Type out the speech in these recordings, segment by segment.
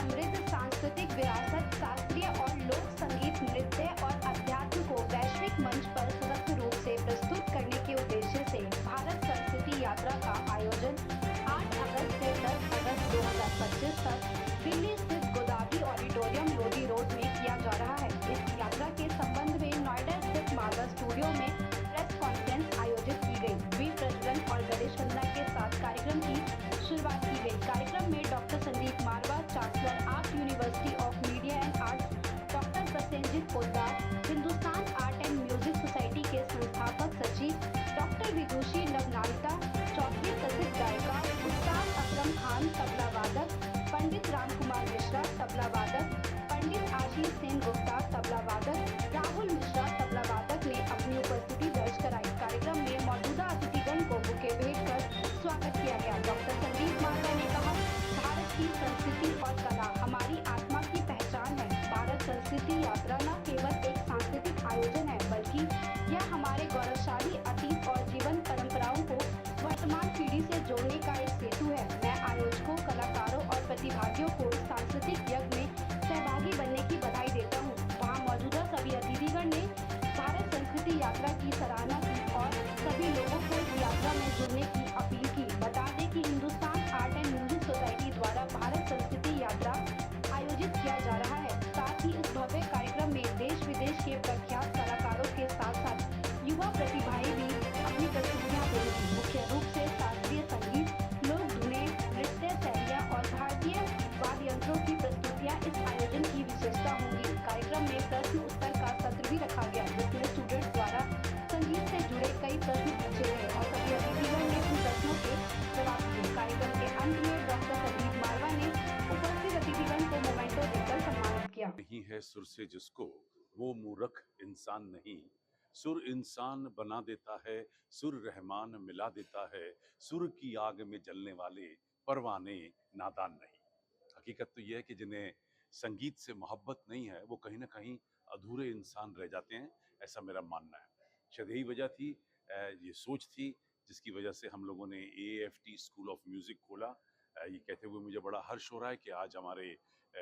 समृद्ध सांस्कृतिक विरासत, शास्त्रीय और लोक संगीत, नृत्य और अध्यात्म को वैश्विक मंच पर सशक्त रूप से प्रस्तुत करने के उद्देश्य से भारत संस्कृति यात्रा का आयोजन 8 अगस्त से 10 अगस्त 2025 तक दिल्ली स्थित गोदावरी ऑडिटोरियम लोधी रोड में किया जा रहा है। इस यात्रा के संबंध में नोएडा स्थित मार्वा स्टूडियो में प्रेस कॉन्फ्रेंस आयोजित की गई। वीर प्रज्वलन और गणेश वंदना के साथ कार्यक्रम की शुरुआत की गई। कार्यक्रम में doctor Sandeep Marwah, chancellor art university of media and arts, doctor Prasenjit Poddar, Hindustan art and music society के संस्थापक सचिव डॉक्टर विदुषी नवनालिता चौधरी, प्रसिद्ध गायिका उस्ताद अकरम खान तबला वादक, पंडित रामकुमार मिश्रा तबला वादक, पंडित आशीष सेन गुप्ता तबला वादक, राहुल मिश्रा तबला वादक ने अपनी उपस्थिति दर्ज कराई। कार्यक्रम में मौजूदा अतिथिगण को बुके भेंट कर स्वागत किया गया। डॉक्टर संदीप मारवा ने कहा, भारत की संस्कृति और कला हमारी आत्मा की पहचान है। भारत संस्कृति यात्रा न केवल एक सांस्कृतिक आयोजन है, बल्कि यह हमारे गौरवशाली अतीत और जीवन परंपराओं को वर्तमान पीढ़ी से जोड़ने का एक सेतु है। मैं आयोजकों, कलाकारों और प्रतिभागियों को सांस्कृतिक यज्ञ में सहभागी बनने की बधाई देता हूँ। वहाँ मौजूदा सभी अतिथिगण ने भारत संस्कृति यात्रा की सराहना की और सभी लोगों को इस यात्रा में जुड़ने की अपील की। बता दें कि Hindustan art and music society द्वारा भारत संस्कृति यात्रा आयोजित किया जा रहा है। साथ ही इस भव्य कार्यक्रम में देश विदेश के प्रख्यात कलाकारों के साथ साथ युवा प्रतिभाएं भी अपनी प्रस्तुतियां देंगी। मुख्य रूप से शास्त्रीय संगीत, लोक धुनें, नृत्य शैलियां और भारतीय वाद्य यंत्रों की प्रस्तुतियां इस आयोजन की विशेषता होंगी। कार्यक्रम में प्रश्न उत्तर का सत्र भी रखा गया, जिसमें स्टूडेंट्स द्वारा संगीत से जुड़े कई प्रश्न पूछे गए और सभी अतिथिगण ने उन प्रश्नों के जवाब दिए। कार्यक्रम के अंत में डॉक्टर संदीप मारवा ने उपस्थित अतिथिगण को मोमेंटो देकर सम्मानित किया। नहीं है सुर से जिसको वो मूर्ख इंसान नहीं, सुर इंसान बना देता है, सुर रहमान मिला देता है, सुर की आग में जलने वाले परवाने नादान नहीं। हकीकत तो यह है कि जिन्हें संगीत से मोहब्बत नहीं है वो कहीं ना कहीं अधूरे इंसान रह जाते हैं, ऐसा मेरा मानना है। शायद यही वजह थी, ये सोच थी जिसकी वजह से हम लोगों ने AAFT स्कूल ऑफ म्यूज़िक खोला। ये कहते हुए मुझे बड़ा हर्ष हो रहा है कि आज हमारे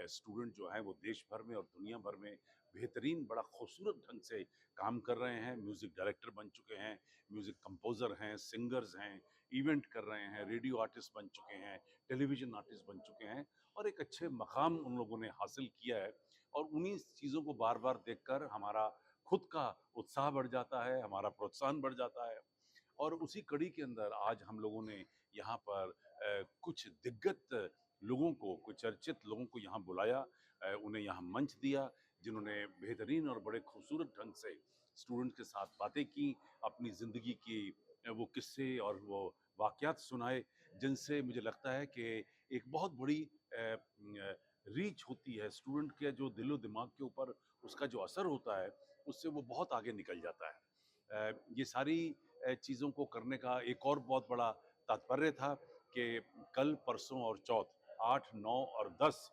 स्टूडेंट जो हैं वो देश भर में और दुनिया भर में बेहतरीन, बड़ा खूबसूरत ढंग से काम कर रहे हैं। म्यूज़िक डायरेक्टर बन चुके हैं, म्यूज़िक कंपोज़र हैं, सिंगर्स हैं, इवेंट कर रहे हैं, रेडियो आर्टिस्ट बन चुके हैं, टेलीविज़न आर्टिस्ट बन चुके हैं और एक अच्छे मकाम उन लोगों ने हासिल किया है। और उन्हीं चीज़ों को बार बार देखकर हमारा खुद का उत्साह बढ़ जाता है, हमारा प्रोत्साहन बढ़ जाता है। और उसी कड़ी के अंदर आज हम लोगों ने यहाँ पर कुछ दिग्गज लोगों को, कुछ चर्चित लोगों को यहाँ बुलाया, उन्हें यहाँ मंच दिया, जिन्होंने बेहतरीन और बड़े खूबसूरत ढंग से स्टूडेंट्स के साथ बातें की, अपनी ज़िंदगी की वो किस्से और वो वाक़यात सुनाए, जिनसे मुझे लगता है कि एक बहुत बड़ी रीच होती है स्टूडेंट के, जो दिलो दिमाग के ऊपर उसका जो असर होता है, उससे वो बहुत आगे निकल जाता है। ये सारी चीज़ों को करने का एक और बहुत बड़ा तात्पर्य था कि कल, परसों और चौथ 8, 9 और 10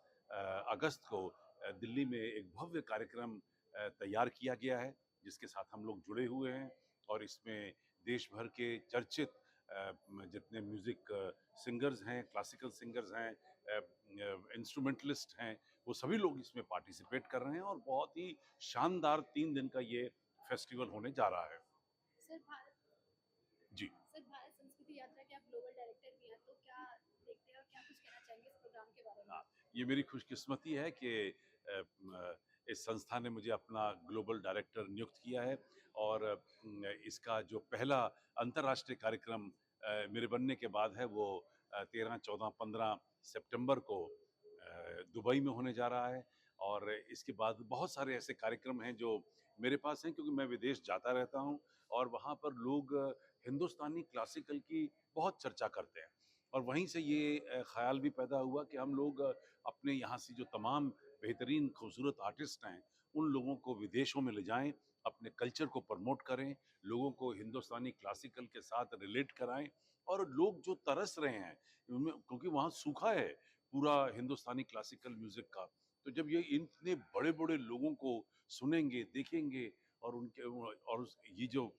अगस्त को दिल्ली में एक भव्य कार्यक्रम तैयार किया गया है, जिसके साथ हम लोग जुड़े हुए हैं और इसमें देश भर के चर्चित जितने म्यूज़िक सिंगर्स हैं, क्लासिकल सिंगर्स हैं, इंस्ट्रूमेंटलिस्ट हैं, वो सभी लोग इसमें पार्टिसिपेट कर रहे हैं और बहुत ही शानदार 3 दिन का ये फेस्टिवल होने जा रहा है। सर भारत संस्कृति यात्रा के आप ग्लोबल डायरेक्टर भी हैं, तो क्या देखते हैं और क्या कुछ कहना चाहेंगे इस प्रोग्राम के बारे में? हाँ, ये मेरी खुशकिस्मती है कि इस संस्था ने मुझे अपना ग्लोबल डायरेक्टर नियुक्त किया है और इसका जो पहला अंतर्राष्ट्रीय कार्यक्रम मेरे बनने के बाद है वो 13, 14, 15 सितंबर को दुबई में होने जा रहा है। और इसके बाद बहुत सारे ऐसे कार्यक्रम हैं जो मेरे पास हैं, क्योंकि मैं विदेश जाता रहता हूं और वहां पर लोग हिंदुस्तानी क्लासिकल की बहुत चर्चा करते हैं। और वहीं से ये ख्याल भी पैदा हुआ कि हम लोग अपने यहाँ से जो तमाम बेहतरीन खूबसूरत आर्टिस्ट हैं, उन लोगों को विदेशों में ले जाएं, अपने कल्चर को प्रमोट करें, लोगों को हिंदुस्तानी क्लासिकल के साथ रिलेट कराएं। और लोग जो तरस रहे हैं, क्योंकि वहाँ सूखा है पूरा हिंदुस्तानी क्लासिकल म्यूज़िक का, तो जब ये इतने बड़े-बड़े लोगों को सुनेंगे, देखेंगे और उनके और ये जो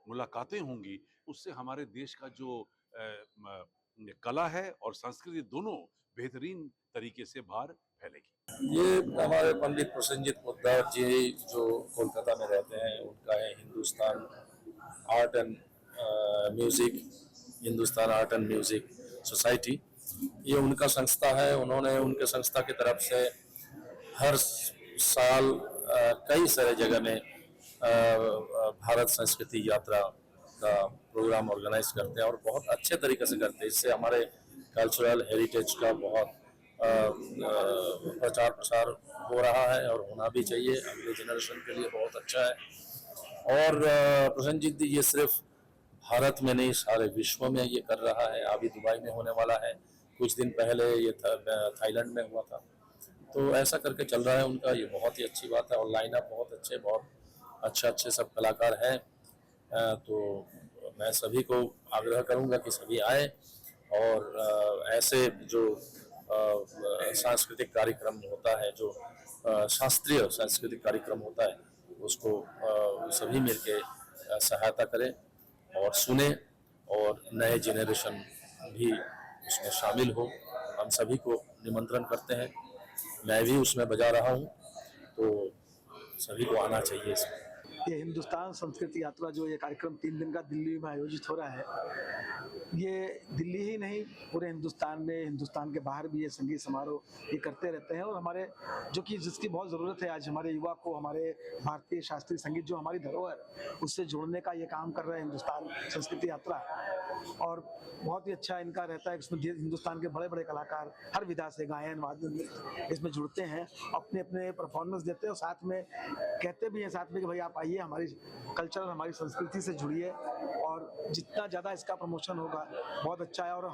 मुलाकातें होंगी, उससे हमारे देश का जो कला है और संस्कृति दोनों बेहतरीन तरीके से बाहर फैलेगी। ये हमारे पंडित प्रसेनजीत पोद्दार जी जो कोलकाता में रहते हैं, उनका है Hindustan art and music, Hindustan art and music society. ये उनका संस्था है। उन्होंने उनके संस्था की तरफ से हर साल कई सारे जगह में भारत संस्कृति यात्रा का प्रोग्राम ऑर्गेनाइज करते हैं और बहुत अच्छे तरीके से करते हैं। इससे हमारे कल्चरल हेरिटेज का बहुत प्रचार प्रसार हो रहा है और होना भी चाहिए। अगले जनरेशन के लिए बहुत अच्छा है। और प्रसेनजीत जी ये सिर्फ भारत में नहीं, सारे विश्व में ये कर रहा है। अभी दुबई में होने वाला है, कुछ दिन पहले ये थाईलैंड में हुआ था। तो ऐसा करके चल रहा है उनका, ये बहुत ही अच्छी बात है। और लाइन अप बहुत अच्छे, बहुत अच्छे सब कलाकार हैं। तो मैं सभी को आग्रह करूंगा कि सभी आए और ऐसे जो सांस्कृतिक कार्यक्रम होता है, जो शास्त्रीय सांस्कृतिक कार्यक्रम होता है, उसको सभी मिलके सहायता करें और सुने और नए जेनरेशन भी उसमें शामिल हो। हम सभी को निमंत्रण करते हैं, मैं भी उसमें बजा रहा हूँ, तो सभी को आना चाहिए इसमें। ये हिंदुस्तान संस्कृति यात्रा जो ये कार्यक्रम 3 दिन का दिल्ली में आयोजित हो रहा है, ये दिल्ली ही नहीं पूरे हिंदुस्तान में, हिंदुस्तान के बाहर भी ये संगीत समारोह ये करते रहते हैं। और हमारे जो कि जिसकी बहुत ज़रूरत है आज हमारे युवा को, हमारे भारतीय शास्त्रीय संगीत जो हमारी धरोहर उससे जोड़ने का ये काम कर रहा है हिंदुस्तान संस्कृति यात्रा। और बहुत ही अच्छा इनका रहता है। इसमें हिंदुस्तान के बड़े बड़े कलाकार हर विधा से गायन वादन इसमें जुड़ते हैं, अपने अपने परफॉर्मेंस देते हैं और साथ में कहते भी हैं साथ में कि भाई आप आइए, हमारी कल्चर, हमारी संस्कृति से जुड़िए। और जितना ज़्यादा इसका प्रमोशन होगा बहुत अच्छा है। और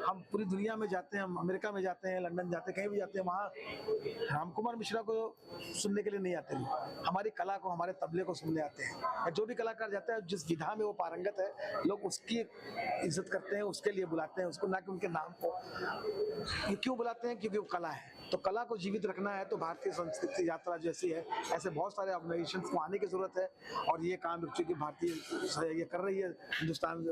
हम पूरी दुनिया में जाते हैं, हम अमेरिका में जाते हैं, लंदन जाते हैं, कहीं भी जाते हैं, वहाँ रामकुमार मिश्रा को सुनने के लिए नहीं आते लोग, हमारी कला को, हमारे तबले को सुनने आते हैं। जो भी कलाकार जाता है, जिस विधा में वो पारंगत है, लोग उसकी इज्जत करते हैं, उसके लिए बुलाते हैं उसको, ना कि उनके नाम को। ये क्यों बुलाते हैं? क्योंकि वो कला है। तो कला को जीवित रखना है तो भारतीय संस्कृति यात्रा जैसी है, ऐसे बहुत सारे ऑर्गेनाइजेशन को आने की जरूरत है। और ये काम चूंकि भारतीय ये कर रही है हिंदुस्तान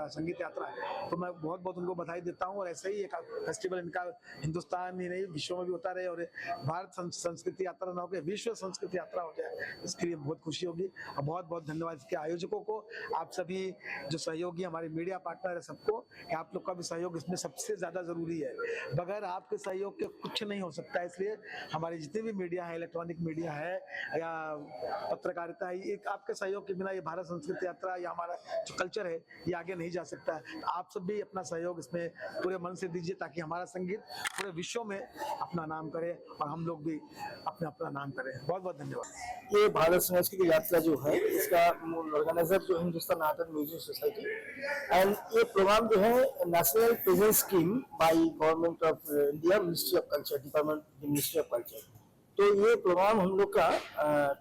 संगीत यात्रा, तो मैं बहुत बहुत उनको बधाई देता हूँ। और ऐसे ही एक फेस्टिवल इनका हिंदुस्तान ही नहीं विश्व में भी होता रहे और भारत संस्कृति यात्रा ना होकर विश्व संस्कृति यात्रा हो जाए, इसके लिए बहुत खुशी होगी। और बहुत बहुत धन्यवाद इसके आयोजकों को, आप सभी जो सहयोगी हमारे मीडिया पार्टनर है सबको, आप लोग का भी सहयोग इसमें सबसे ज्यादा जरूरी है। बगैर आपके सहयोग के कुछ नहीं हो सकता है। इसलिए हमारे जितने भी मीडिया है, इलेक्ट्रॉनिक मीडिया है या पत्रकारिता है, एक आपके सहयोग के बिना ये भारत संस्कृति यात्रा या हमारा जो कल्चर है ये आगे नहीं जा सकता है। तो आप सब भी अपना सहयोग इसमें पूरे मन से दीजिए ताकि हमारा संगीत पूरे विश्व में अपना नाम करे और हम लोग भी अपना नाम करें। बहुत बहुत धन्यवाद। ये भारत संस्कृति यात्रा जो है, इसका मूल ऑर्गेनाइजर जो Hindustan art and music society, and ये प्रोग्राम जो है national presence scheme by government of India, ministry of culture, department ministry of culture. तो ये प्रोग्राम हम लोग का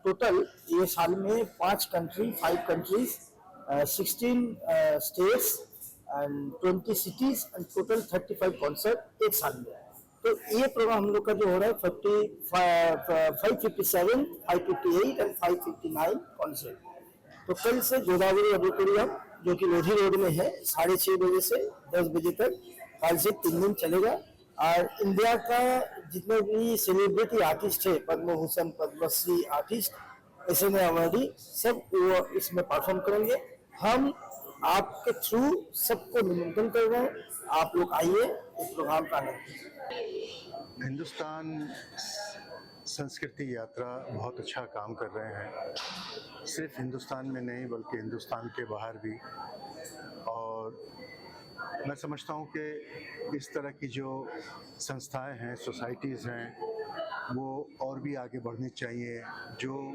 टोटल ये साल में 5 countries 16 states and 20 cities and total 35 concert एक साल में। तो ये प्रोग्राम हम लोग का जो हो रहा है 557, 558 एंड 559 कॉन्सर्ट। तो कल से गोदावरी ऑडिटोरियम जो कि लोधी रोड में है 6:30 बजे से 10 बजे तक कल से 3 दिन चलेगा। और इंडिया का जितने भी सेलिब्रिटी आर्टिस्ट है, पद्म भूषण, पद्मश्री आर्टिस्ट, ऐसे में हमारी सब वो इसमें परफॉर्म करेंगे। हम आपके थ्रू सबको निमंत्रण कर रहे हैं, आप लोग आइए इस प्रोग्राम का आनंद लीजिए। हिंदुस्तान संस्कृति यात्रा बहुत अच्छा काम कर रहे हैं, सिर्फ हिंदुस्तान में नहीं बल्कि हिंदुस्तान के बाहर भी। और मैं समझता हूँ कि इस तरह की जो संस्थाएं हैं, सोसाइटीज़ हैं, वो और भी आगे बढ़नी चाहिए, जो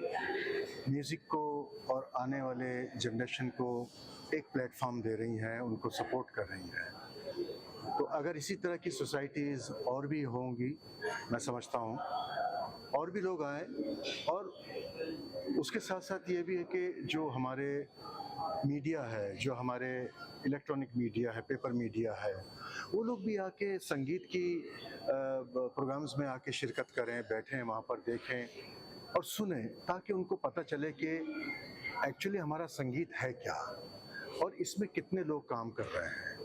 म्यूज़िक को और आने वाले जनरेशन को एक प्लेटफॉर्म दे रही हैं, उनको सपोर्ट कर रही हैं। तो अगर इसी तरह की सोसाइटीज़ और भी होंगी, मैं समझता हूँ और भी लोग आए। और उसके साथ साथ ये भी है कि जो हमारे मीडिया है, जो हमारे इलेक्ट्रॉनिक मीडिया है, पेपर मीडिया है, वो लोग भी आके संगीत की प्रोग्राम्स में आके शिरकत करें, बैठें वहाँ पर देखें और सुने, ताकि उनको पता चले कि एक्चुअली हमारा संगीत है क्या और इसमें कितने लोग काम कर रहे हैं।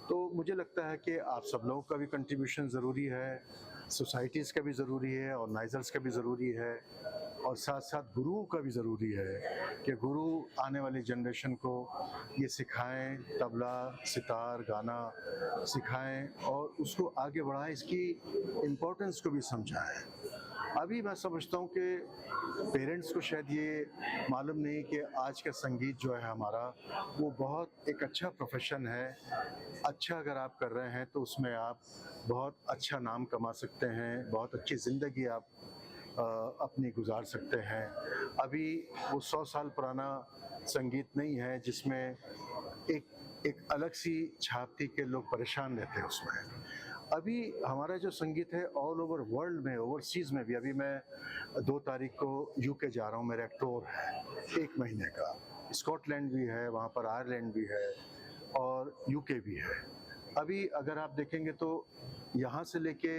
तो मुझे लगता है कि आप सब लोगों का भी कंट्रीब्यूशन ज़रूरी है, सोसाइटीज़ का भी ज़रूरी है, ऑर्गेनाइजर्स का भी ज़रूरी है, और साथ साथ गुरुओं का भी ज़रूरी है कि गुरु आने वाली जनरेशन को ये सिखाएं, तबला, सितार, गाना सिखाएं और उसको आगे बढ़ाएं, इसकी इम्पोर्टेंस को भी समझाएं। अभी मैं समझता हूँ कि पेरेंट्स को शायद ये मालूम नहीं कि आज का संगीत जो है हमारा, वो बहुत एक अच्छा प्रोफेशन है। अच्छा अगर आप कर रहे हैं तो उसमें आप बहुत अच्छा नाम कमा सकते हैं, बहुत अच्छी ज़िंदगी आप अपनी गुजार सकते हैं। अभी वो 100 साल पुराना संगीत नहीं है जिसमें एक अलग सी छाप थी कि लोग परेशान रहते हैं उसमें। अभी हमारा जो संगीत है ऑल ओवर वर्ल्ड में, ओवरसीज़ में भी, अभी मैं 2 तारीख को यूके जा रहा हूँ, मेरा एक टूर है 1 महीने का। स्कॉटलैंड भी है, वहाँ पर आयरलैंड भी है और यूके भी है। अभी अगर आप देखेंगे तो यहाँ से लेके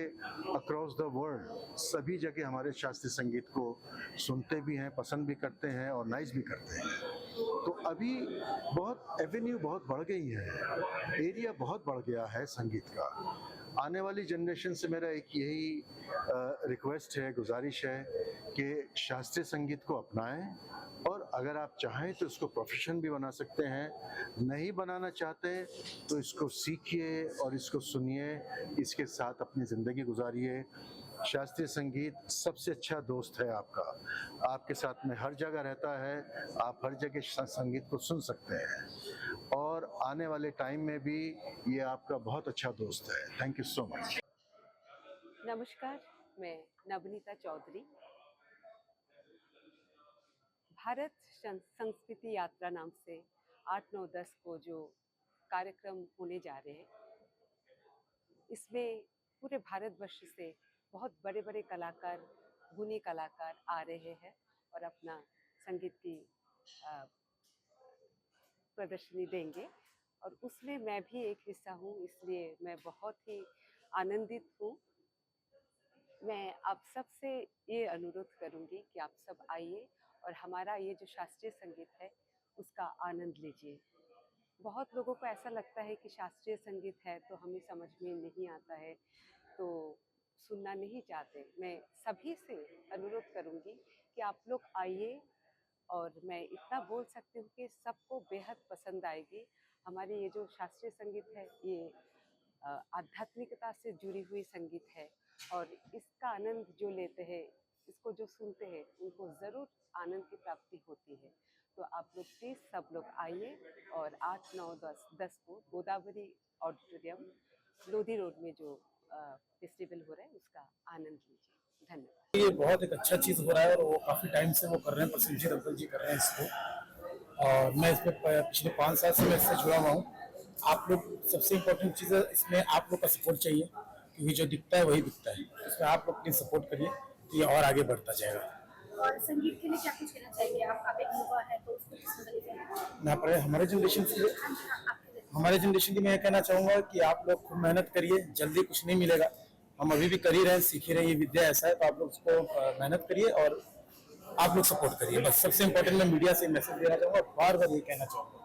अक्रॉस द वर्ल्ड सभी जगह हमारे शास्त्रीय संगीत को सुनते भी हैं, पसंद भी करते हैं और नाइस भी करते हैं। तो अभी बहुत एवेन्यू बहुत बढ़ गई है, एरिया बहुत बढ़ गया है संगीत का। आने वाली जनरेशन से मेरा एक यही रिक्वेस्ट है, गुजारिश है कि शास्त्रीय संगीत को अपनाएं, और अगर आप चाहें तो इसको प्रोफेशन भी बना सकते हैं, नहीं बनाना चाहते तो इसको सीखिए और इसको सुनिए, इसके साथ अपनी ज़िंदगी गुजारिए। शास्त्रीय संगीत सबसे अच्छा दोस्त है आपका, आपके साथ में हर जगह रहता है, आप हर जगह संगीत को सुन सकते हैं और आने वाले टाइम में भी ये आपका बहुत अच्छा दोस्त है। Thank you so much. नमस्कार, मैं नवनीता चौधरी। भारत संस्कृति यात्रा नाम से 8, 9, 10 को जो कार्यक्रम होने जा रहे हैं, इसमें पूरे भारतवर्ष से बहुत बड़े बड़े कलाकार, गुणी कलाकार आ रहे हैं और अपना संगीत की प्रदर्शनी देंगे, और उसमें मैं भी एक हिस्सा हूँ, इसलिए मैं बहुत ही आनंदित हूँ। मैं आप सब से ये अनुरोध करूँगी कि आप सब आइए और हमारा ये जो शास्त्रीय संगीत है उसका आनंद लीजिए। बहुत लोगों को ऐसा लगता है कि शास्त्रीय संगीत है तो हमें समझ में नहीं आता है, तो सुनना नहीं चाहते। मैं सभी से अनुरोध करूँगी कि आप लोग आइए, और मैं इतना बोल सकती हूँ कि सबको बेहद पसंद आएगी। हमारी ये जो शास्त्रीय संगीत है ये आध्यात्मिकता से जुड़ी हुई संगीत है, और इसका आनंद जो लेते हैं, इसको जो सुनते हैं, उनको ज़रूर आनंद की प्राप्ति होती है। तो आप लोग प्लीज़ सब लोग आइए और 8, 9, 10 को गोदावरी ऑडिटोरियम, लोधी रोड में जो फेस्टिवल हो रहा है उसका आनंद लीजिए। धन्यवाद। ये बहुत एक अच्छा चीज़ हो रहा है और वो काफ़ी टाइम से वो कर रहे हैं, प्रसेनजीत अंकल जी कर रहे हैं इसको, और मैं इसमें पिछले 5 साल से मैं इससे जुड़ा हुआ हूँ। आप लोग, सबसे इम्पोर्टेंट चीज़ है इसमें आप लोग का सपोर्ट चाहिए, क्योंकि जो दिखता है वही बिकता है। इसमें आप लोग प्लीज़ सपोर्ट करिए तो ये और आगे बढ़ता जाएगा। और संगीत के लिए क्या कुछ कहना चाहिए आप एक युवा है तो उसको किस तरह से मैं पर हमारे जनरेशन के लिए मैं कहना चाहूँगा कि आप लोग खूब मेहनत करिए, जल्दी कुछ नहीं मिलेगा। हम अभी भी कर ही रहे हैं, सीख ही रहे हैं, ये विद्या ऐसा है, तो आप लोग उसको मेहनत करिए और आप लोग सपोर्ट करिए। बस सबसे इम्पोर्टेंट मैं मीडिया से मैसेज देना चाहूँगा, बार बार ये कहना चाहूँगा।